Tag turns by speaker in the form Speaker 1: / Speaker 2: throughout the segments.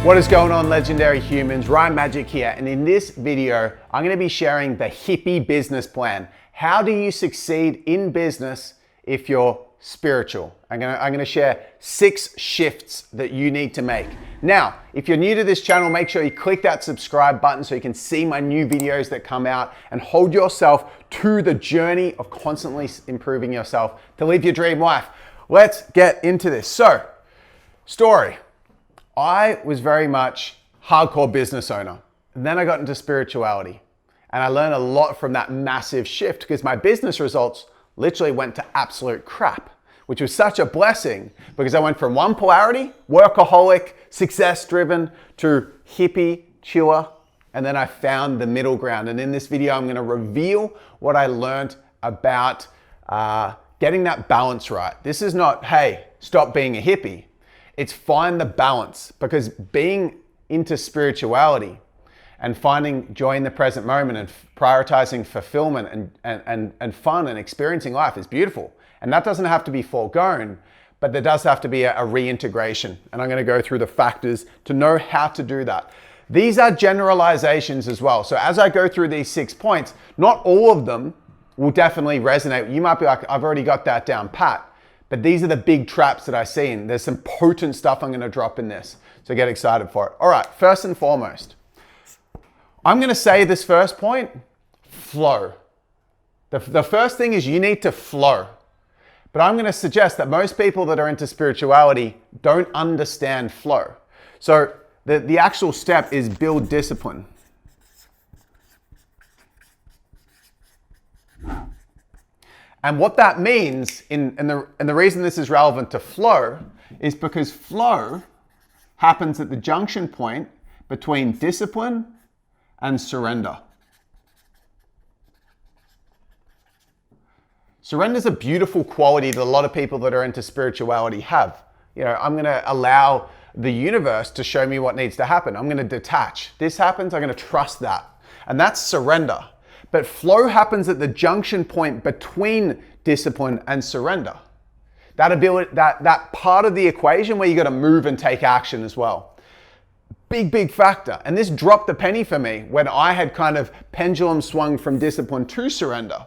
Speaker 1: What is going on, legendary humans? Ryan Magic here, and in this video, I'm going to be sharing the hippie business plan. How do you succeed in business if you're spiritual? I'm going to share 6 shifts that you need to make. Now, if you're new to this channel, make sure you click that subscribe button so you can see my new videos that come out and hold yourself to the journey of constantly improving yourself to live your dream life. Let's get into this. So, story. I was very much hardcore business owner. And then I got into spirituality. And I learned a lot from that massive shift because my business results literally went to absolute crap, which was such a blessing because I went from one polarity, workaholic, success driven, to hippie, chiller, and then I found the middle ground. And in this video, I'm going to reveal what I learned about getting that balance right. This is not, hey, stop being a hippie. It's find the balance, because being into spirituality and finding joy in the present moment and prioritizing fulfillment and fun and experiencing life is beautiful. And that doesn't have to be foregone, but there does have to be a reintegration. And I'm going to go through the factors to know how to do that. These are generalizations as well. So as I go through these 6 points, not all of them will definitely resonate. You might be like, I've already got that down pat. But these are the big traps that I see, and there's some potent stuff I'm going to drop in this. So get excited for it. All right, first and foremost, I'm going to say this first point, flow. The first thing is you need to flow. But I'm going to suggest that most people that are into spirituality don't understand flow. So the actual step is build discipline. And what that means, and the reason this is relevant to flow, is because flow happens at the junction point between discipline and surrender. Surrender is a beautiful quality that a lot of people that are into spirituality have. You know, I'm going to allow the universe to show me what needs to happen. I'm going to detach. This happens, I'm going to trust that. And that's surrender. But flow happens at the junction point between discipline and surrender. That ability, that part of the equation where you got to move and take action as well. Big factor. And this dropped the penny for me when I had kind of pendulum swung from discipline to surrender.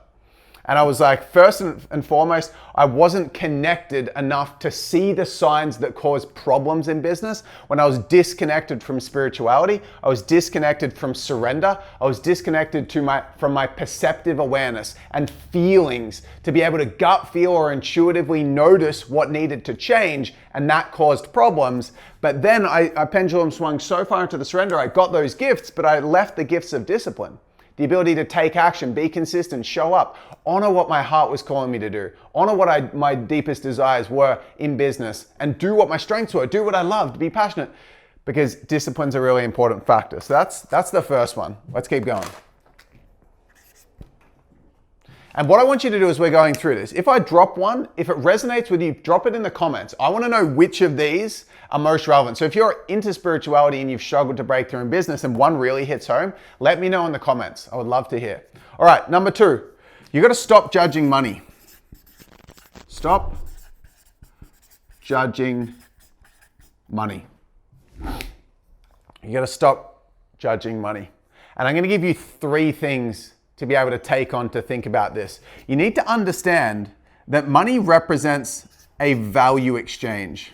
Speaker 1: And I was like, first and foremost, I wasn't connected enough to see the signs that cause problems in business. When I was disconnected from spirituality, I was disconnected from surrender. I was disconnected from my perceptive awareness and feelings to be able to gut feel or intuitively notice what needed to change, and that caused problems. But then I pendulum swung so far into the surrender, I got those gifts, but I left the gifts of discipline. The ability to take action, be consistent, show up, honor what my heart was calling me to do, honor what my deepest desires were in business, and do what my strengths were, do what I loved, be passionate, because discipline's a really important factor. So that's the first one. Let's keep going. And what I want you to do as we're going through this, if I drop one, if it resonates with you, drop it in the comments. I want to know which of these are most relevant. So if you're into spirituality and you've struggled to break through in business and one really hits home, let me know in the comments. I would love to hear. All right, number 2, you got to stop judging money. Stop judging money. You got to stop judging money. And I'm going to give you 3 things to be able to take on to think about this. You need to understand that money represents a value exchange.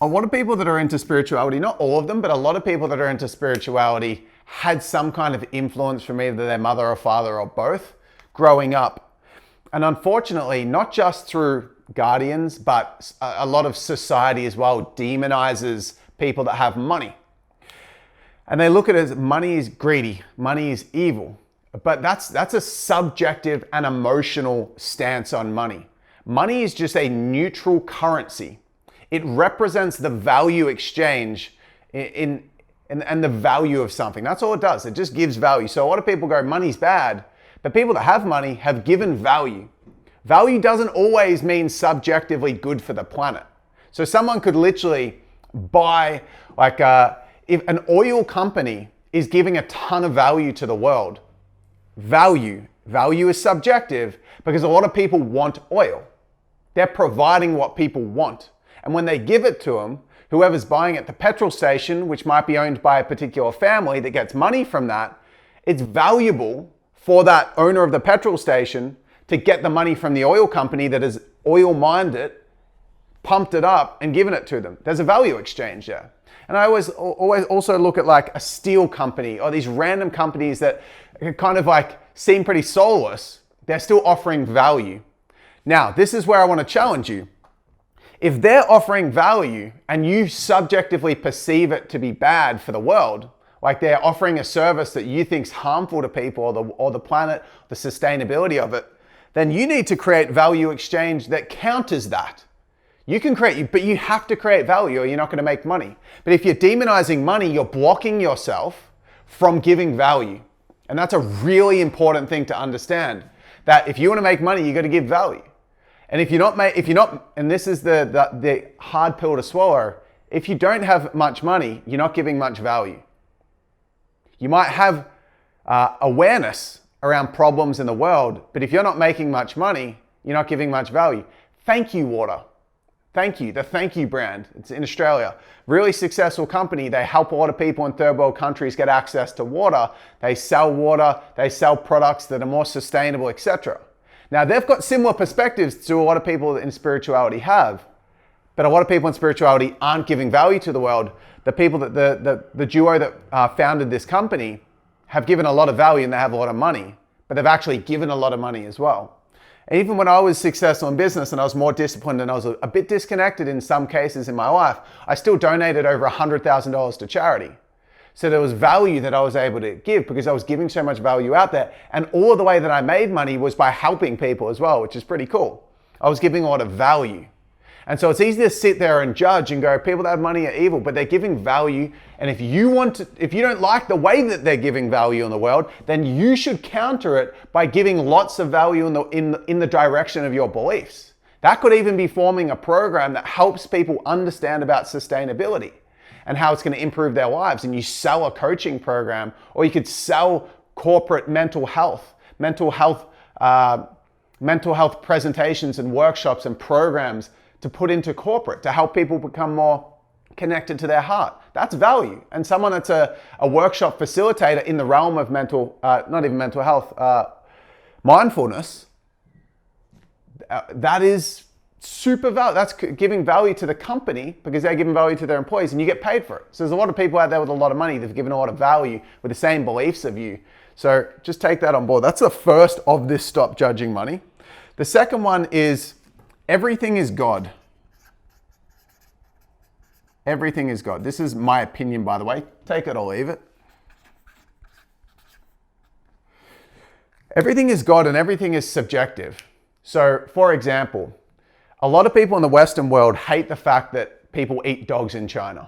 Speaker 1: A lot of people that are into spirituality, not all of them, but a lot of people that are into spirituality had some kind of influence from either their mother or father or both growing up. And unfortunately, not just through guardians, but a lot of society as well demonizes people that have money. And they look at it as money is greedy, money is evil. But that's a subjective and emotional stance on money. Money is just a neutral currency. It represents the value exchange and the value of something. That's all it does. It just gives value. So a lot of people go, money's bad. But people that have money have given value. Value doesn't always mean subjectively good for the planet. So someone could literally buy like if an oil company is giving a ton of value to the world, value is subjective because a lot of people want oil. They're providing what people want. And when they give it to them, whoever's buying at the petrol station, which might be owned by a particular family that gets money from that, it's valuable for that owner of the petrol station to get the money from the oil company that has oil mined it, pumped it up, and given it to them. There's a value exchange there. And I always also look at like a steel company or these random companies that kind of like seem pretty soulless. They're still offering value. Now, this is where I want to challenge you. If they're offering value and you subjectively perceive it to be bad for the world, like they're offering a service that you think is harmful to people or the planet, the sustainability of it, then you need to create value exchange that counters that. You can create, but you have to create value or you're not going to make money. But if you're demonizing money, you're blocking yourself from giving value. And that's a really important thing to understand, that if you want to make money, you got to give value. And if you're not, and this is the hard pill to swallow, if you don't have much money, you're not giving much value. You might have awareness around problems in the world, but if you're not making much money, you're not giving much value. Thank You Water. Thank You, the Thank You brand. It's in Australia. Really successful company. They help a lot of people in third world countries get access to water. They sell water, they sell products that are more sustainable, etc. Now, they've got similar perspectives to a lot of people in spirituality have, but a lot of people in spirituality aren't giving value to the world. The people that the duo that founded this company have given a lot of value and they have a lot of money, but they've actually given a lot of money as well. And even when I was successful in business and I was more disciplined and I was a bit disconnected in some cases in my life, I still donated over $100,000 to charity. So there was value that I was able to give because I was giving so much value out there. And all of the way that I made money was by helping people as well, which is pretty cool. I was giving a lot of value. And so it's easy to sit there and judge and go, people that have money are evil, but they're giving value. And if you don't like the way that they're giving value in the world, then you should counter it by giving lots of value in the direction of your beliefs. That could even be forming a program that helps people understand about sustainability and how it's going to improve their lives. And you sell a coaching program, or you could sell corporate mental health presentations and workshops and programs to put into corporate to help people become more connected to their heart. That's value. And someone that's a workshop facilitator in the realm of not even mental health, mindfulness, that is super value. That's giving value to the company because they're giving value to their employees and you get paid for it. So there's a lot of people out there with a lot of money that have given a lot of value with the same beliefs of you. So just take that on board. That's the first of this Stop Judging Money. The second one is everything is God. Everything is God. This is my opinion, by the way. Take it or leave it. Everything is God and everything is subjective. So, for example, a lot of people in the Western world hate the fact that people eat dogs in China.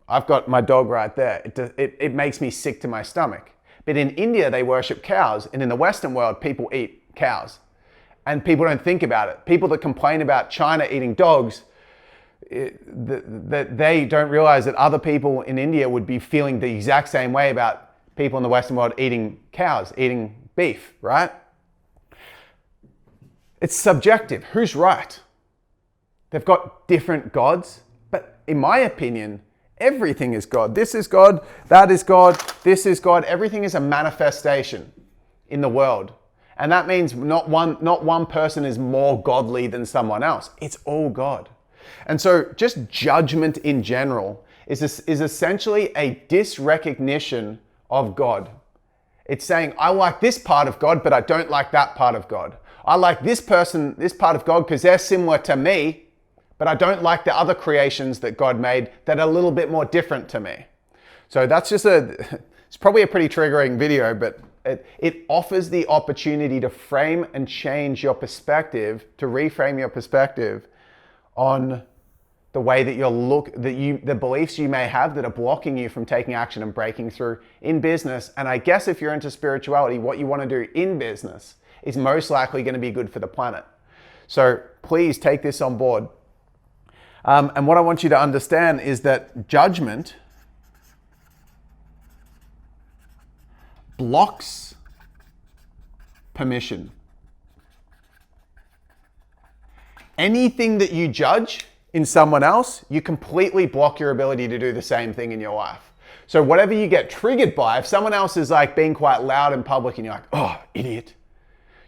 Speaker 1: I've got my dog right there. It makes me sick to my stomach. But in India, they worship cows. And in the Western world, people eat cows. And people don't think about it. People that complain about China eating dogs, that they don't realize that other people in India would be feeling the exact same way about people in the Western world eating cows, eating beef, right? It's subjective. Who's right? They've got different gods, but in my opinion, everything is God. This is God, that is God, this is God. Everything is a manifestation in the world. And that means not one person is more godly than someone else. It's all God. And so just judgment in general is essentially a disrecognition of God. It's saying, I like this part of God, but I don't like that part of God. I like this person, this part of God, because they're similar to me, but I don't like the other creations that God made that are a little bit more different to me. So that's just it's probably a pretty triggering video, but it offers the opportunity to frame and change your perspective, to reframe your perspective on the way that the beliefs you may have that are blocking you from taking action and breaking through in business. And I guess if you're into spirituality, what you want to do in business is most likely going to be good for the planet. So please take this on board. And what I want you to understand is that judgment blocks permission. Anything that you judge in someone else, you completely block your ability to do the same thing in your life. So whatever you get triggered by, if someone else is like being quite loud in public and you're like, oh, idiot,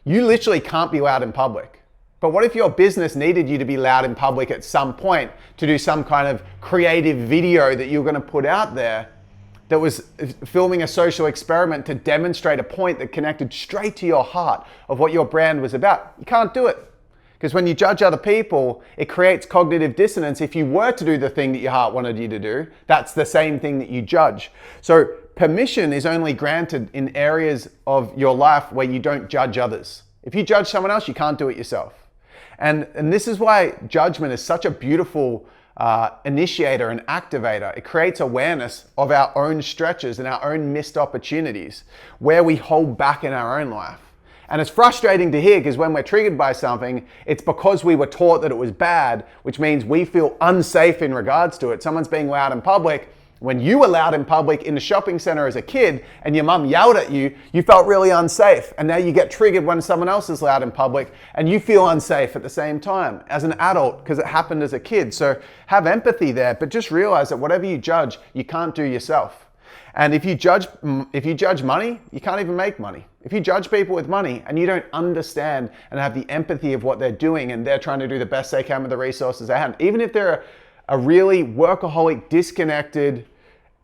Speaker 1: you literally can't be loud in public. But what if your business needed you to be loud in public at some point to do some kind of creative video that you're going to put out there that was filming a social experiment to demonstrate a point that connected straight to your heart of what your brand was about? You can't do it. Because when you judge other people, it creates cognitive dissonance. If you were to do the thing that your heart wanted you to do, that's the same thing that you judge. So permission is only granted in areas of your life where you don't judge others. If you judge someone else, you can't do it yourself. And this is why judgment is such a beautiful initiator and activator. It creates awareness of our own stretches and our own missed opportunities where we hold back in our own life. And it's frustrating to hear because when we're triggered by something, it's because we were taught that it was bad, which means we feel unsafe in regards to it. Someone's being loud in public. When you were loud in public in the shopping center as a kid and your mum yelled at you, you felt really unsafe. And now you get triggered when someone else is loud in public and you feel unsafe at the same time as an adult because it happened as a kid. So have empathy there, but just realize that whatever you judge, you can't do yourself. And if you judge money, you can't even make money. If you judge people with money and you don't understand and have the empathy of what they're doing and they're trying to do the best they can with the resources they have, even if they're a really workaholic, disconnected,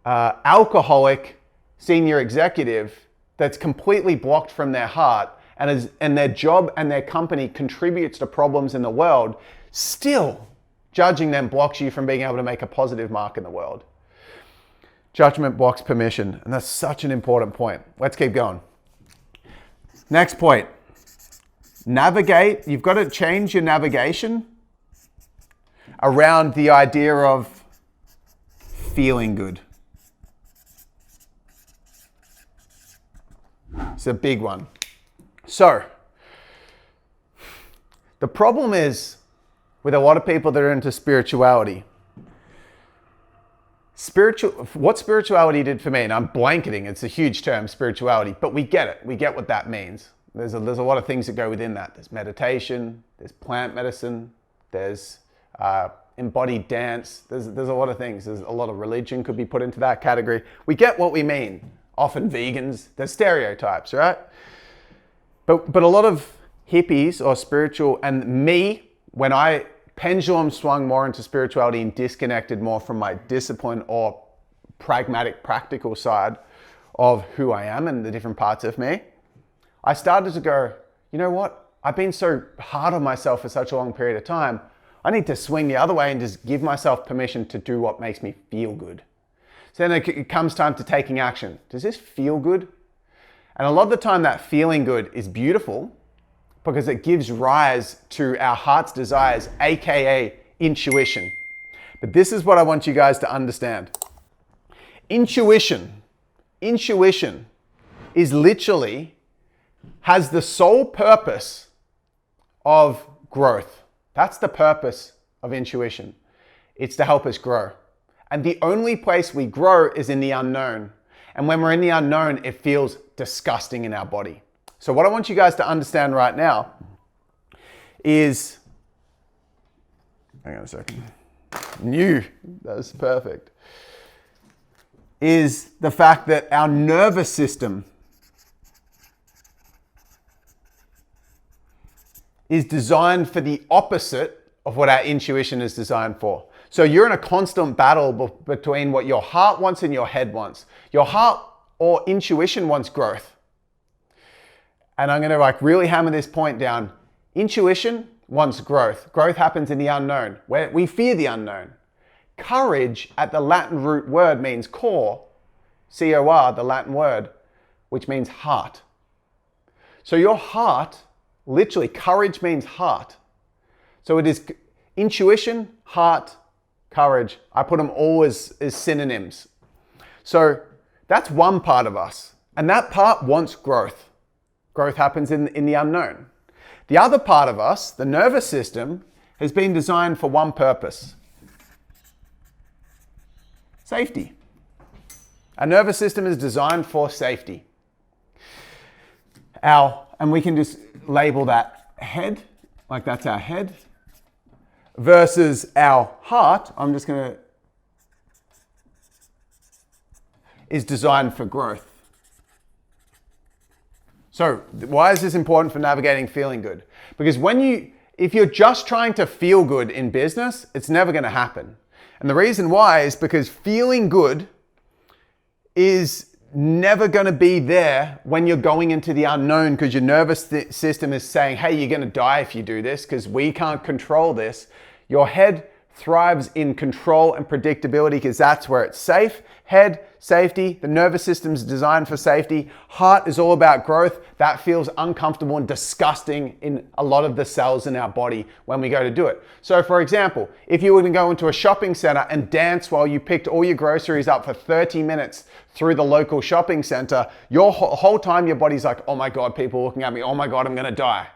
Speaker 1: alcoholic senior executive that's completely blocked from their heart and their job and their company contributes to problems in the world, still judging them blocks you from being able to make a positive mark in the world. Judgment blocks permission, and that's such an important point. Let's keep going. Next point, navigate. You've got to change your navigation around the idea of feeling good. It's a big one. So, the problem is with a lot of people that are into spirituality, what spirituality did for me, and I'm blanketing, it's a huge term, spirituality, but we get it. We get what that means. There's a lot of things that go within that. There's meditation, there's plant medicine, there's embodied dance, there's a lot of things. There's a lot of religion could be put into that category. We get what we mean. Often vegans, there's stereotypes, right? But a lot of hippies or spiritual, and me, when I pendulum swung more into spirituality and disconnected more from my discipline or pragmatic, practical side of who I am and the different parts of me, I started to go, you know what? I've been so hard on myself for such a long period of time. I need to swing the other way and just give myself permission to do what makes me feel good. So then it comes time to taking action. Does this feel good? And a lot of the time that feeling good is beautiful because it gives rise to our heart's desires, AKA intuition. But this is what I want you guys to understand. Intuition is literally, has the sole purpose of growth. That's the purpose of intuition. It's to help us grow. And the only place we grow is in the unknown. And when we're in the unknown, it feels disgusting in our body. So what I want you guys to understand right now is, hang on a second, that's perfect, is the fact that our nervous system is designed for the opposite of what our intuition is designed for. So you're in a constant battle between what your heart wants and your head wants. Your heart or intuition wants growth. And I'm gonna really hammer this point down. Intuition wants growth. Growth happens in the unknown, where we fear the unknown. Courage at the Latin root word means core, C-O-R, the Latin word, which means heart. So your heart, literally, courage means heart. So it is intuition, heart, courage. I put them all as synonyms. So that's one part of us. And that part wants growth. Growth happens in the unknown. The other part of us, the nervous system, has been designed for one purpose. Safety. Our nervous system is designed for safety. And we can just label that head, like that's our head. versus our heart, is designed for growth. So why is this important for navigating feeling good? Because if you're just trying to feel good in business, it's never going to happen. And the reason why is because feeling good is never going to be there when you're going into the unknown, because your nervous system is saying, hey, you're going to die if you do this because we can't control this. Your head thrives in control and predictability because that's where it's safe. Head, safety. The nervous system's designed for safety. Heart is all about growth. That feels uncomfortable and disgusting in a lot of the cells in our body when we go to do it. So for example, if you were to go into a shopping center and dance while you picked all your groceries up for 30 minutes through the local shopping center, your whole time your body's like, oh my God, people are looking at me. Oh my God, I'm gonna die.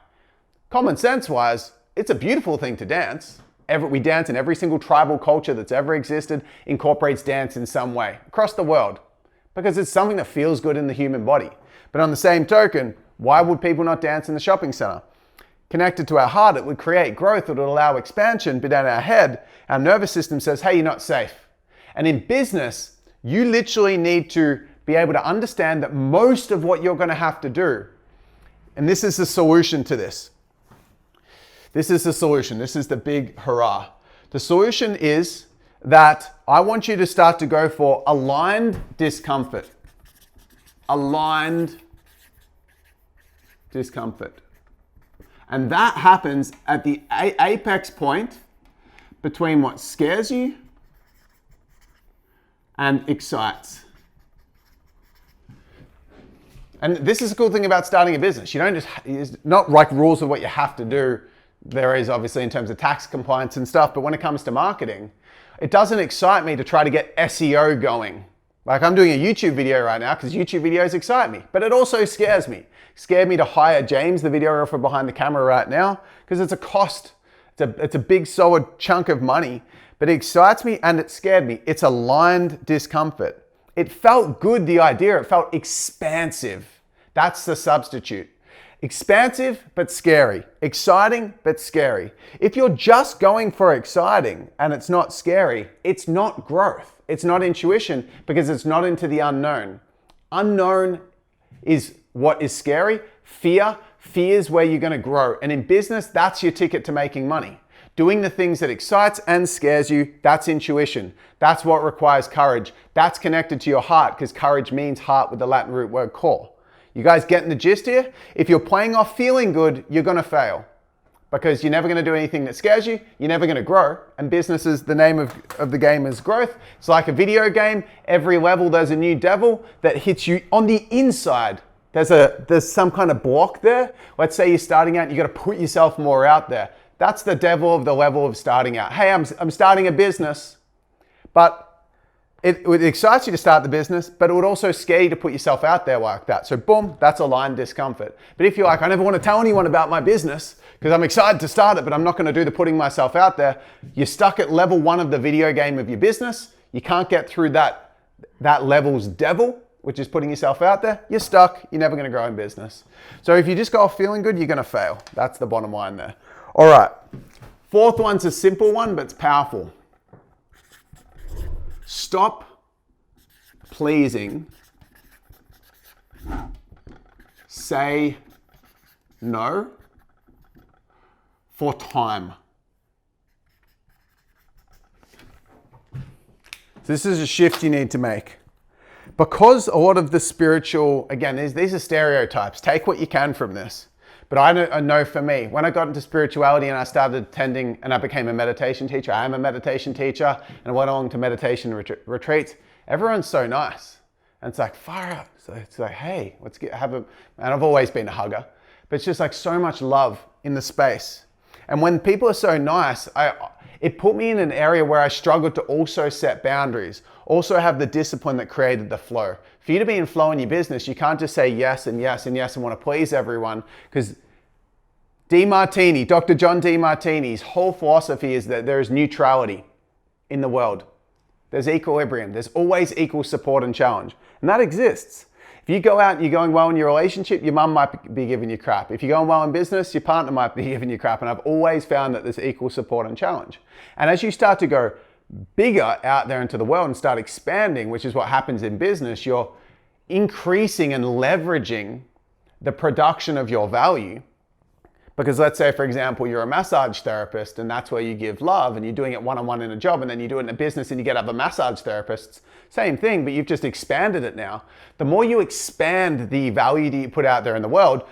Speaker 1: Common sense wise, it's a beautiful thing to dance. We dance in every single tribal culture that's ever existed, incorporates dance in some way across the world because it's something that feels good in the human body. But on the same token, why would people not dance in the shopping center? Connected to our heart, it would create growth, it would allow expansion, but in our head, our nervous system says, hey, you're not safe. And in business, you literally need to be able to understand that most of what you're going to have to do, and this is the solution to this. This is the solution. This is the big hurrah. The solution is that I want you to start to go for aligned discomfort. Aligned discomfort. And that happens at the apex point between what scares you and excites. And this is the cool thing about starting a business. You don't just, it's not like rules of what you have to do. There is obviously in terms of tax compliance and stuff, but when it comes to marketing, it doesn't excite me to try to get SEO going. Like I'm doing a YouTube video right now because YouTube videos excite me, but it also scares me. It scared me to hire James, the videographer behind the camera right now, because it's a cost. It's a big solid chunk of money, but it excites me and it scared me. It's aligned discomfort. It felt good, the idea. It felt expansive. That's the substitute. Expansive, but scary. Exciting, but scary. If you're just going for exciting and it's not scary, it's not growth. It's not intuition because it's not into the unknown. Unknown is what is scary. Fear is where you're going to grow. And in business, that's your ticket to making money. Doing the things that excites and scares you, that's intuition. That's what requires courage. That's connected to your heart because courage means heart with the Latin root word core. You guys getting the gist here? If you're playing off feeling good, you're going to fail because you're never going to do anything that scares you. You're never going to grow. And business is the name of the game is growth. It's like a video game. Every level, there's a new devil that hits you on the inside. There's some kind of block there. Let's say you're starting out, you got to put yourself more out there. That's the devil of the level of starting out. Hey, I'm starting a business, but it excites you to start the business, but it would also scare you to put yourself out there like that. So boom, that's aligned discomfort. But if you're like, I never want to tell anyone about my business because I'm excited to start it, but I'm not going to do the putting myself out there, you're stuck at level 1 of the video game of your business. You can't get through that level's devil, which is putting yourself out there. You're stuck. You're never going to grow in business. So if you just go off feeling good, you're going to fail. That's the bottom line there. All right. 4th one's a simple one, but it's powerful. Stop pleasing. Say no for time. So this is a shift you need to make. Because a lot of the spiritual, again, these are stereotypes. Take what you can from this. But I know for me, when I got into spirituality and I started attending and I became a meditation teacher, I am a meditation teacher, and I went along to meditation retreats, everyone's so nice. And it's like, fire up. So it's like, hey, let's and I've always been a hugger, but it's just like so much love in the space. And when people are so nice, it put me in an area where I struggled to also set boundaries, also have the discipline that created the flow. For you to be in flow in your business, you can't just say yes and yes and yes and want to please everyone, because Dr. John DeMartini's whole philosophy is that there is neutrality in the world. There's equilibrium. There's always equal support and challenge. And that exists. If you go out and you're going well in your relationship, your mum might be giving you crap. If you're going well in business, your partner might be giving you crap. And I've always found that there's equal support and challenge. And as you start to go bigger out there into the world and start expanding, which is what happens in business, you're increasing and leveraging the production of your value. Because let's say, for example, you're a massage therapist and that's where you give love and you're doing it one-on-one in a job, and then you do it in a business and you get other massage therapists. Same thing, but you've just expanded it now. The more you expand the value that you put out there in the world,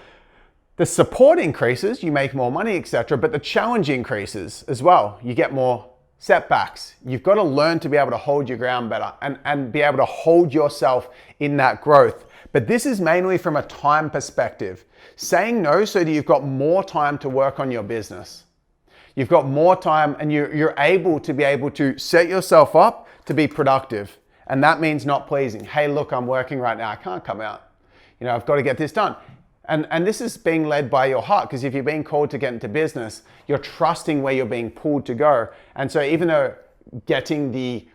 Speaker 1: the support increases, you make more money, etc., but the challenge increases as well. You get more setbacks. You've got to learn to be able to hold your ground better and be able to hold yourself in that growth. But this is mainly from a time perspective. Saying no so that you've got more time to work on your business. You've got more time and you're able to set yourself up to be productive. And that means not pleasing. Hey, look, I'm working right now. I can't come out. I've got to get this done. And this is being led by your heart, because if you're being called to get into business, you're trusting where you're being pulled to go. And so even though getting the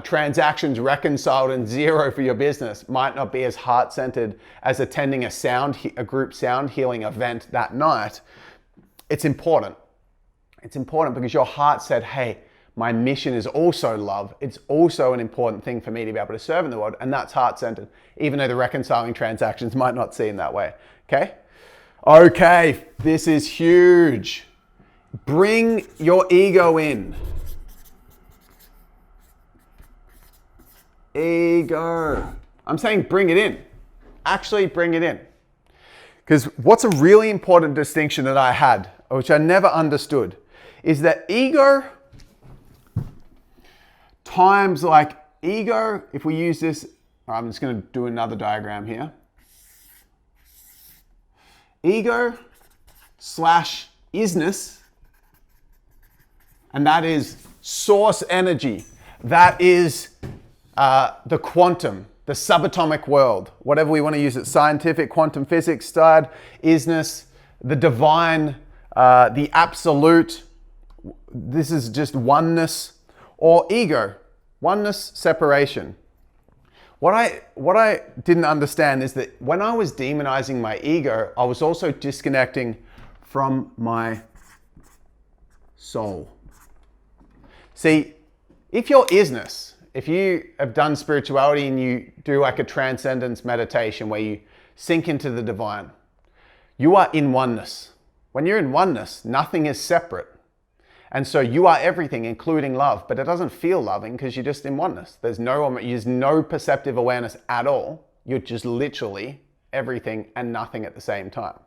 Speaker 1: transactions reconciled and zero for your business might not be as heart-centered as attending a group sound healing event that night, it's important. It's important because your heart said, hey, my mission is also love. It's also an important thing for me to be able to serve in the world, and that's heart-centered, even though the reconciling transactions might not seem that way, okay? Okay, this is huge. Bring your ego in. Ego. I'm saying bring it in. Actually bring it in. Because what's a really important distinction that I had, which I never understood, is that ego times ego, if we use this, I'm just going to do another diagram here. Ego slash isness, and that is source energy. That is the quantum, the subatomic world, whatever we want to use it, scientific, quantum physics style, isness, the divine, the absolute. This is just oneness, or ego, oneness, separation. What I didn't understand is that when I was demonizing my ego, I was also disconnecting from my soul. See, if your isness, if you have done spirituality and you do a transcendence meditation where you sink into the divine, you are in oneness. When you're in oneness, nothing is separate. And so you are everything, including love, but it doesn't feel loving because you're just in oneness. There's no perceptive awareness at all. You're just literally everything and nothing at the same time.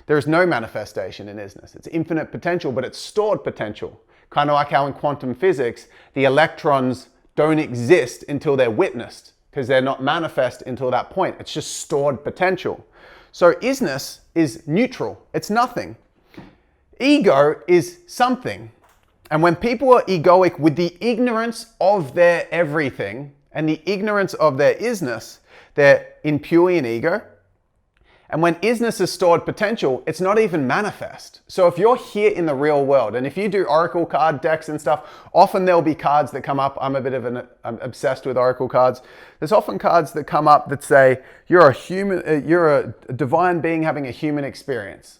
Speaker 1: There is no manifestation in isness. It's infinite potential, but it's stored potential. Kind of like how in quantum physics, the electrons don't exist until they're witnessed because they're not manifest until that point. It's just stored potential. So isness is neutral. It's nothing. Ego is something. And when people are egoic with the ignorance of their everything and the ignorance of their isness, they're impure in ego. And when isness is stored potential, it's not even manifest. So if you're here in the real world, and if you do oracle card decks and stuff, often there'll be cards that come up. I'm obsessed with oracle cards. There's often cards that come up that say, you're a divine being having a human experience.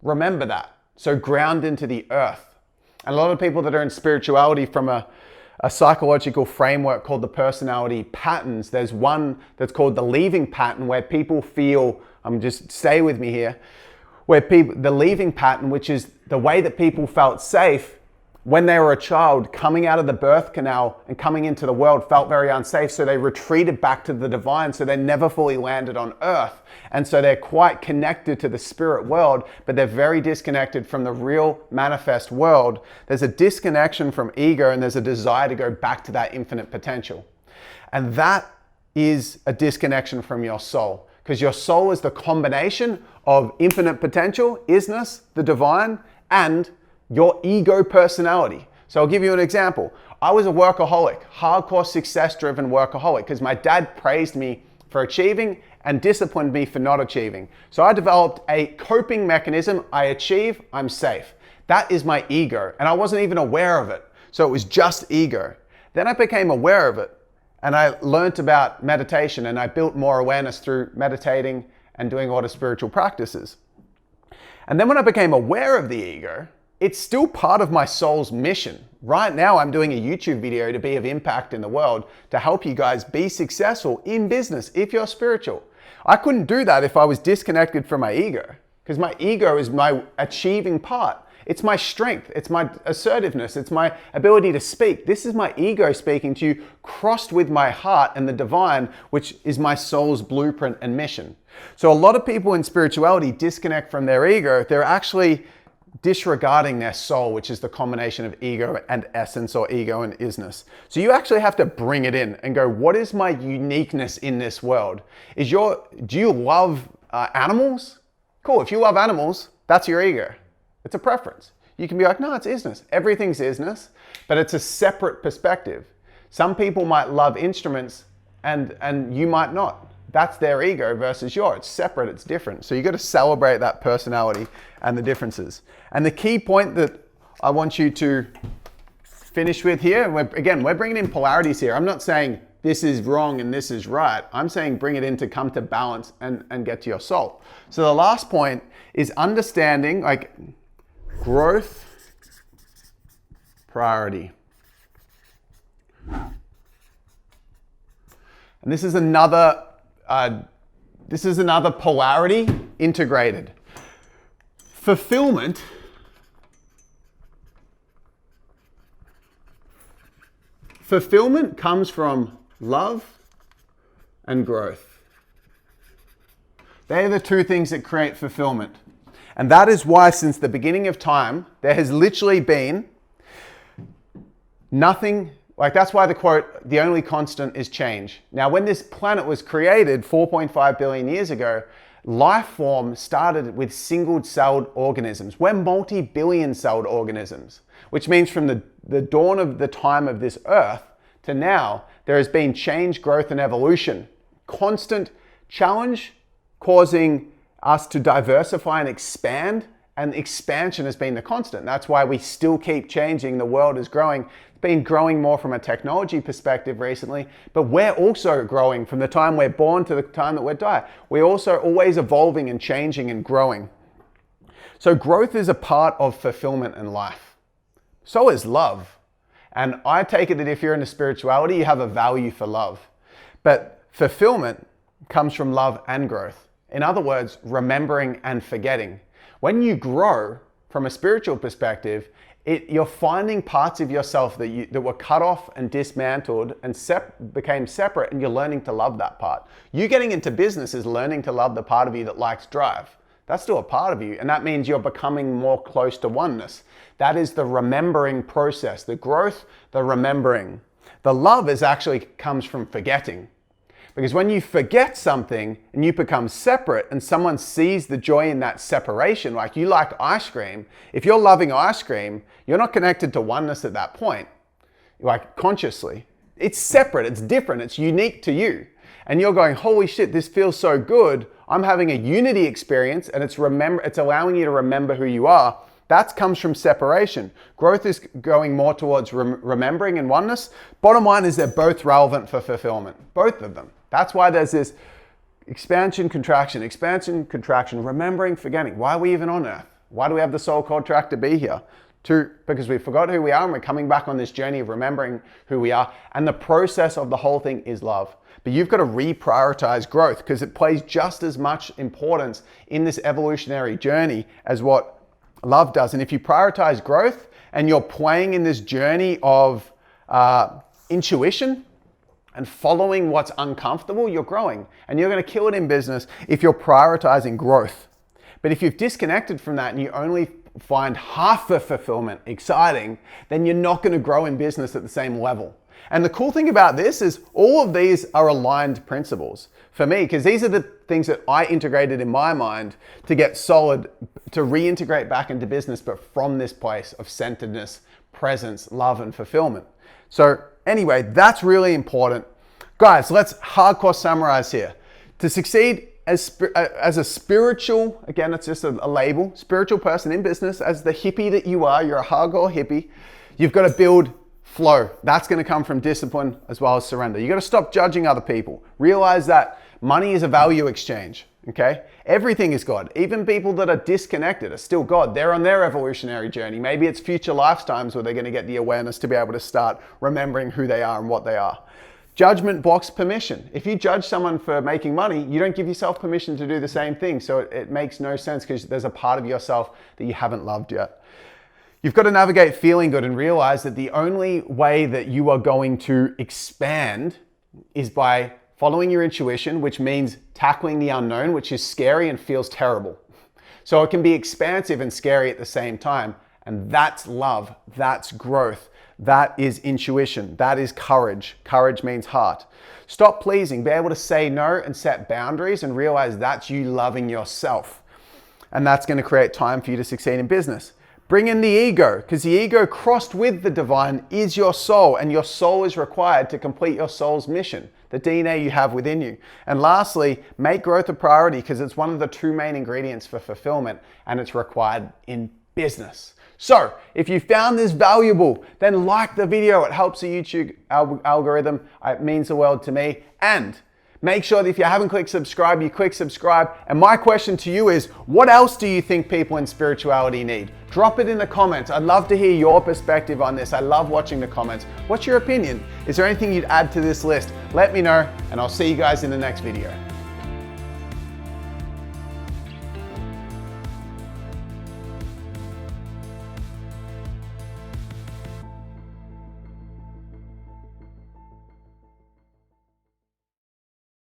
Speaker 1: Remember that. So ground into the earth. And a lot of people that are in spirituality from a psychological framework called the personality patterns, there's one that's called the leaving pattern where people feel, just stay with me here, the leaving pattern, which is the way that people felt safe when they were a child, coming out of the birth canal and coming into the world felt very unsafe. So they retreated back to the divine. So they never fully landed on earth. And so they're quite connected to the spirit world, but they're very disconnected from the real manifest world. There's a disconnection from ego and there's a desire to go back to that infinite potential. And that is a disconnection from your soul, because your soul is the combination of infinite potential, isness, the divine, and your ego personality. So I'll give you an example. I was a workaholic, hardcore success-driven workaholic, because my dad praised me for achieving and disciplined me for not achieving. So I developed a coping mechanism. I achieve, I'm safe. That is my ego, and I wasn't even aware of it. So it was just ego. Then I became aware of it, And I learnt about meditation, and I built more awareness through meditating and doing a lot of spiritual practices. And then when I became aware of the ego, it's still part of my soul's mission. Right now, I'm doing a YouTube video to be of impact in the world, to help you guys be successful in business if you're spiritual. I couldn't do that if I was disconnected from my ego, because my ego is my achieving part. It's my strength, it's my assertiveness, it's my ability to speak. This is my ego speaking to you, crossed with my heart and the divine, which is my soul's blueprint and mission. So a lot of people in spirituality disconnect from their ego. They're actually disregarding their soul, which is the combination of ego and essence, or ego and isness. So you actually have to bring it in and go, what is my uniqueness in this world? Do you love animals? Cool, if you love animals, that's your ego. It's a preference. You can be like, no, it's isness. Everything's isness, but it's a separate perspective. Some people might love instruments and you might not. That's their ego versus yours. It's separate, it's different. So you got to celebrate that personality and the differences. And the key point that I want you to finish with here, we're bringing in polarities here. I'm not saying this is wrong and this is right. I'm saying bring it in to come to balance and get to your soul. So the last point is understanding like growth priority. And this is another polarity integrated. Fulfillment comes from love and growth. They are the two things that create fulfillment. And that is why since the beginning of time, there has literally been nothing. Like that's why the quote, the only constant is change. Now, when this planet was created 4.5 billion years ago, life form started with single-celled organisms. We're multi-billion-celled organisms, which means from the dawn of the time of this earth to now, there has been change, growth, and evolution. Constant challenge causing us to diversify and expand, and expansion has been the constant. That's why we still keep changing. The world is growing. It's been growing more from a technology perspective recently, but we're also growing from the time we're born to the time that we die. We're also always evolving and changing and growing. So growth is a part of fulfillment in life. So is love. And I take it that if you're into spirituality, you have a value for love. But fulfillment comes from love and growth. In other words, remembering and forgetting. When you grow from a spiritual perspective, you're finding parts of yourself that were cut off and dismantled and became separate, and you're learning to love that part. You getting into business is learning to love the part of you that likes drive. That's still a part of you, and that means you're becoming more close to oneness. That is the remembering process, the growth, the remembering. The love actually comes from forgetting. Because when you forget something and you become separate and someone sees the joy in that separation, like you like ice cream, if you're loving ice cream, you're not connected to oneness at that point, like consciously. It's separate, it's different, it's unique to you. And you're going, holy shit, this feels so good. I'm having a unity experience, and it's allowing you to remember who you are. That comes from separation. Growth is going more towards remembering and oneness. Bottom line is they're both relevant for fulfillment, both of them. That's why there's this expansion, contraction, remembering, forgetting. Why are we even on earth? Why do we have the soul contract to be here? Because we forgot who we are and we're coming back on this journey of remembering who we are. And the process of the whole thing is love. But you've got to reprioritize growth because it plays just as much importance in this evolutionary journey as what love does. And if you prioritize growth and you're playing in this journey of intuition, and following what's uncomfortable, you're growing. And you're going to kill it in business if you're prioritizing growth. But if you've disconnected from that and you only find half the fulfillment exciting, then you're not going to grow in business at the same level. And the cool thing about this is all of these are aligned principles for me, because these are the things that I integrated in my mind to get solid, to reintegrate back into business, but from this place of centeredness, presence, love, and fulfillment. So anyway, that's really important. Guys, let's hardcore summarize here. To succeed as a spiritual, again, it's just a label, spiritual person in business, as the hippie that you are, you're a hardcore hippie, you've got to build flow. That's going to come from discipline as well as surrender. You got to stop judging other people. Realize that money is a value exchange. Okay? Everything is God. Even people that are disconnected are still God. They're on their evolutionary journey. Maybe it's future lifetimes where they're going to get the awareness to be able to start remembering who they are and what they are. Judgment blocks permission. If you judge someone for making money, you don't give yourself permission to do the same thing. So it makes no sense because there's a part of yourself that you haven't loved yet. You've got to navigate feeling good and realize that the only way that you are going to expand is by following your intuition, which means tackling the unknown, which is scary and feels terrible. So it can be expansive and scary at the same time. And that's love. That's growth. That is intuition. That is courage. Courage means heart. Stop pleasing. Be able to say no and set boundaries and realize that's you loving yourself. And that's going to create time for you to succeed in business. Bring in the ego, because the ego crossed with the divine is your soul, and your soul is required to complete your soul's mission, the DNA you have within you. And lastly, make growth a priority because it's one of the two main ingredients for fulfillment, and it's required in business. So if you found this valuable, then like the video. It helps the YouTube algorithm. It means the world to me. And make sure that if you haven't clicked subscribe, you click subscribe. And my question to you is, what else do you think people in spirituality need? Drop it in the comments. I'd love to hear your perspective on this. I love watching the comments. What's your opinion? Is there anything you'd add to this list? Let me know, and I'll see you guys in the next video.